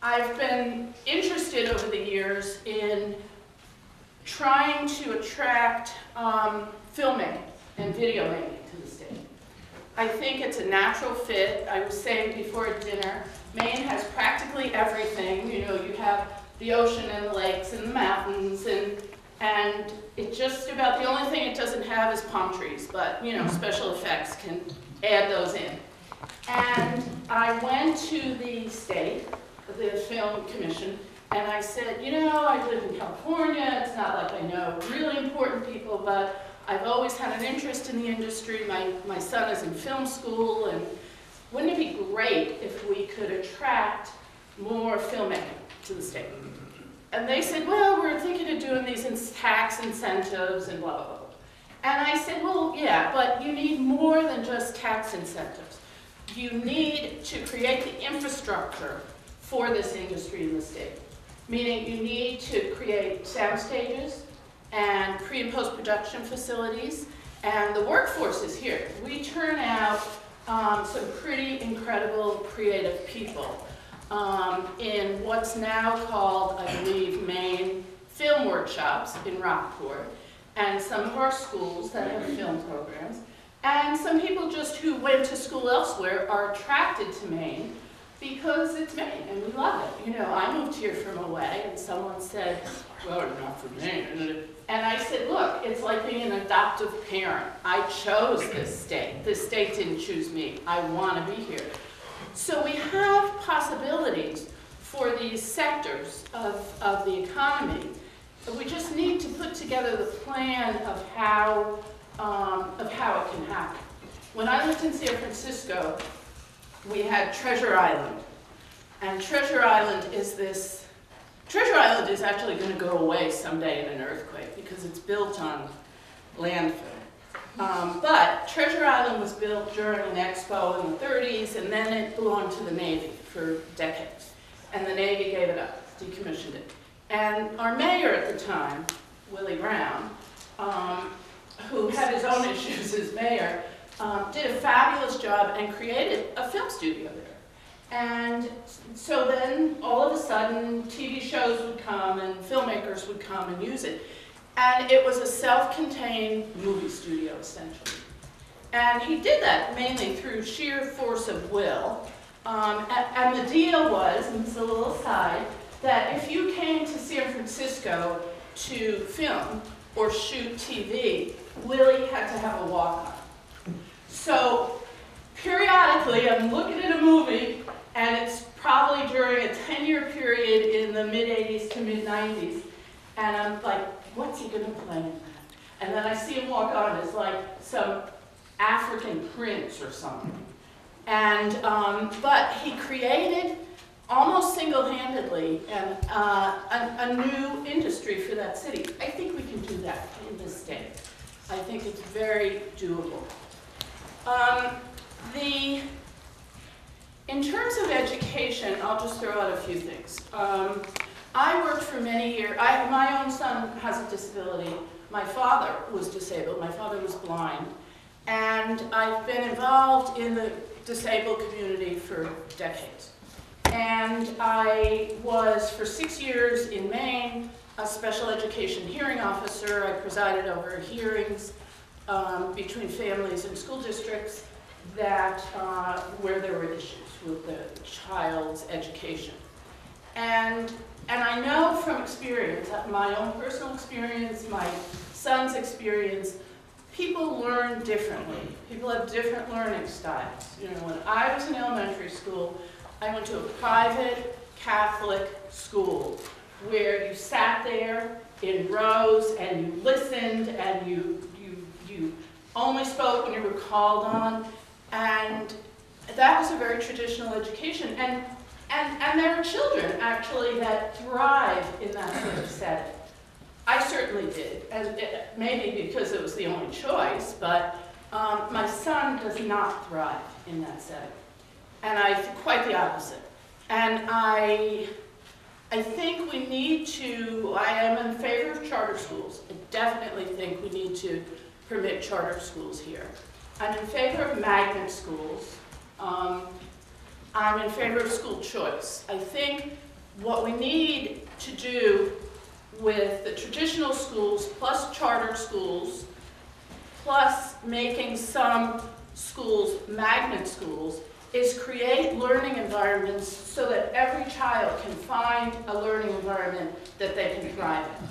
I've been interested over the years in trying to attract filmmaking and video making to the state. I think it's a natural fit. I was saying before dinner, Maine has practically everything. You know, you have the ocean and the lakes and the mountains, and it's just about the only thing it doesn't have is palm trees, but you know, special effects can add those in. And I went to the state, the film commission, and I said, you know, I live in California, it's not like I know really important people, but I've always had an interest in the industry. My son is in film school, and wouldn't it be great if we could attract more filmmaking to the state? And they said, well, we're thinking of doing these tax incentives and blah, blah, blah. And I said, well, yeah, but you need more than just tax incentives. You need to create the infrastructure for this industry in the state. Meaning you need to create sound stages and pre- and post-production facilities, and the workforce is here. We turn out some pretty incredible creative people in what's now called, I believe, Maine Film Workshops in Rockport, and some of our schools that have film programs, and some people just who went to school elsewhere are attracted to Maine because it's Maine, and we love it. You know, I moved here from away, and someone said, well, you're not from Maine. And I said, look, it's like being an adoptive parent. I chose this state. This state didn't choose me. I want to be here. So we have possibilities for these sectors of the economy. We just need to put together the plan of how it can happen. When I lived in San Francisco, we had Treasure Island. And Treasure Island is actually going to go away someday in an earthquake because it's built on landfill. But Treasure Island was built during an expo in the 30s, and then it belonged to the Navy for decades. And the Navy gave it up, decommissioned it. And our mayor at the time, Willie Brown, who had his own issues as mayor, did a fabulous job and created a film studio there. And so then, all of a sudden, TV shows would come and filmmakers would come and use it. And it was a self-contained movie studio, essentially. And he did that mainly through sheer force of will. And the deal was, and this is a little aside, that if you came to San Francisco to film or shoot TV, Willie had to have a walk-on. So periodically, I'm looking at a movie, and it's probably during a 10-year period in the mid-'80s to mid-'90s, and I'm like, what's he going to play in that? And then I see him walk on as like some African prince or something. And, but he created, almost single-handedly, a new industry for that city. I think we can do that in this state. I think it's very doable. In terms of education, I'll just throw out a few things. I worked for many years. My own son has a disability. My father was disabled. My father was blind. And I've been involved in the disabled community for decades. And I was, for 6 years in Maine, a special education hearing officer. I presided over hearings between families and school districts that, where there were issues with the child's education. And I know from experience, my own personal experience, my son's experience, people learn differently. People have different learning styles. You know, when I was in elementary school, I went to a private Catholic school where you sat there in rows and you listened and you only spoke when you were called on, and that was a very traditional education. And there are children, actually, that thrive in that sort of setting. I certainly did, and maybe because it was the only choice, but my son does not thrive in that setting. And quite the opposite. And I think we need to, I am in favor of charter schools. I definitely think we need to permit charter schools here. I'm in favor of magnet schools. I'm in favor of school choice. I think what we need to do with the traditional schools plus charter schools plus making some schools magnet schools is create learning environments so that every child can find a learning environment that they can thrive in.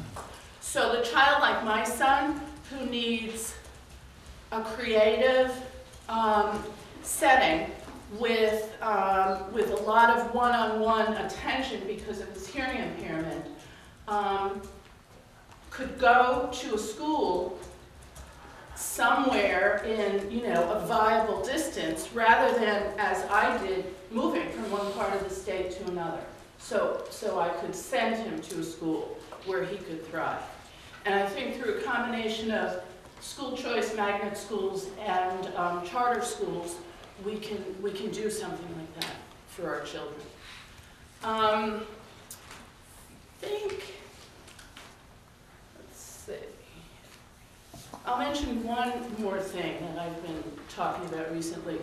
So the child like my son who needs a creative setting with a lot of one-on-one attention because of his hearing impairment could go to a school somewhere in, you know, a viable distance rather than, as I did, moving from one part of the state to another. So I could send him to a school where he could thrive. And I think through a combination of school choice, magnet schools, and charter schools, we can do something like that for our children. I think, let's see. I'll mention one more thing that I've been talking about recently.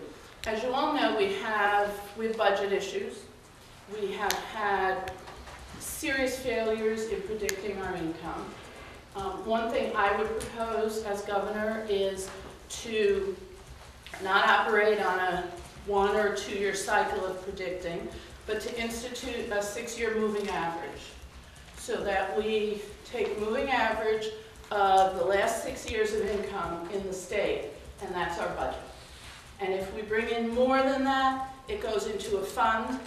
As you all know, we have budget issues. We have had serious failures in predicting our income. One thing I would propose as governor is to not operate on a 1 or 2 year cycle of predicting, but to institute a 6-year moving average so that we take moving average of the last 6 years of income in the state, and that's our budget. And if we bring in more than that, it goes into a fund,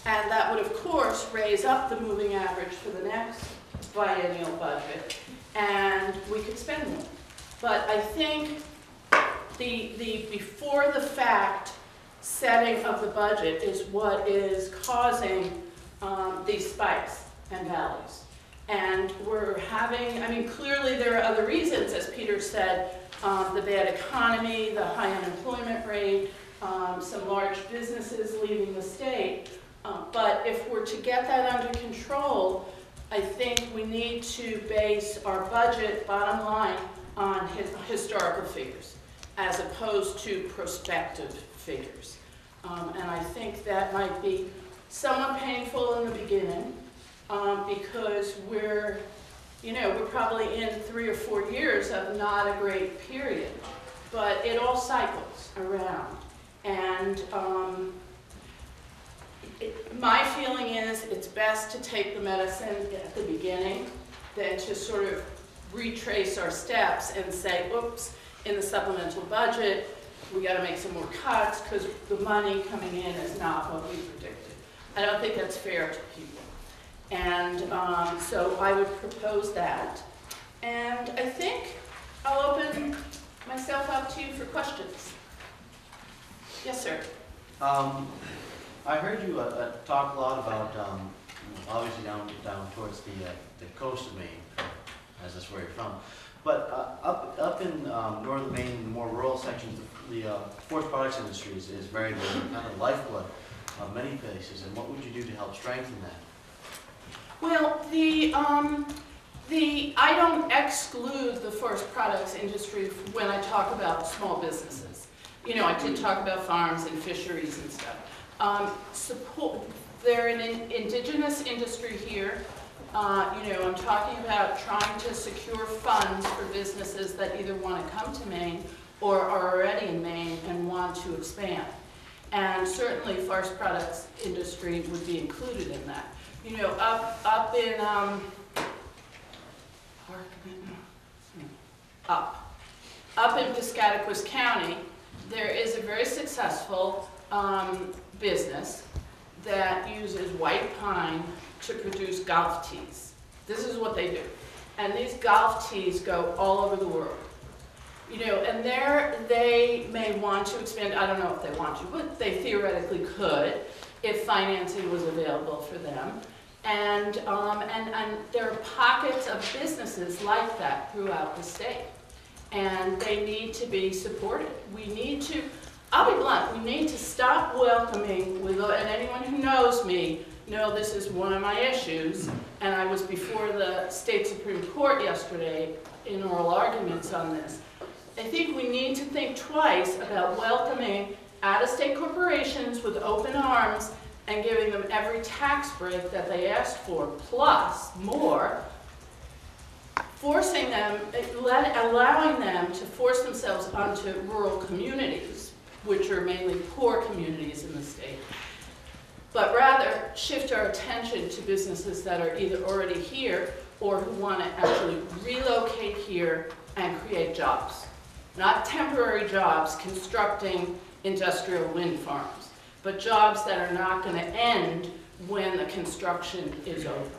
and that would of course raise up the moving average for the next biennial budget, and we could spend more. But I think the before the fact setting of the budget is what is causing these spikes and valleys. And we're having, I mean, clearly there are other reasons, as Peter said, the bad economy, the high unemployment rate, some large businesses leaving the state. But if we're to get that under control, I think we need to base our budget, bottom line, on historical figures, as opposed to prospective figures. And I think that might be somewhat painful in the beginning, because we're probably in 3 or 4 years of not a great period, but it all cycles around. And my feeling is it's best to take the medicine at the beginning than to sort of retrace our steps and say, oops, in the supplemental budget, we got to make some more cuts because the money coming in is not what we predicted. I don't think that's fair to people. And so I would propose that. And I think I'll open myself up to you for questions. Yes, sir. I heard you talk a lot about, obviously down towards the coast of Maine, as that's where you're from. But up in northern Maine, the more rural sections, the forest products industry is very, very kind of lifeblood of many places. And what would you do to help strengthen that? Well, I don't exclude the forest products industry when I talk about small businesses. You know, I did talk about farms and fisheries and stuff. They're an indigenous industry here. I'm talking about trying to secure funds for businesses that either want to come to Maine or are already in Maine and want to expand. And certainly forest products industry would be included in that. You know, up in Piscataquis County, there is a very successful business that uses white pine to produce golf tees. This is what they do. And these golf tees go all over the world. You know, and they may want to expand, I don't know if they want to, but they theoretically could if financing was available for them. And there are pockets of businesses like that throughout the state. And they need to be supported. We need to, I'll be blunt, we need to stop welcoming, and anyone who knows me know this is one of my issues, and I was before the state Supreme Court yesterday in oral arguments on this. I think we need to think twice about welcoming out-of-state corporations with open arms and giving them every tax break that they asked for, plus more, forcing them, allowing them to force themselves onto rural communities, which are mainly poor communities in the state, but rather shift our attention to businesses that are either already here or who want to actually relocate here and create jobs. Not temporary jobs constructing industrial wind farms, but jobs that are not going to end when the construction is over.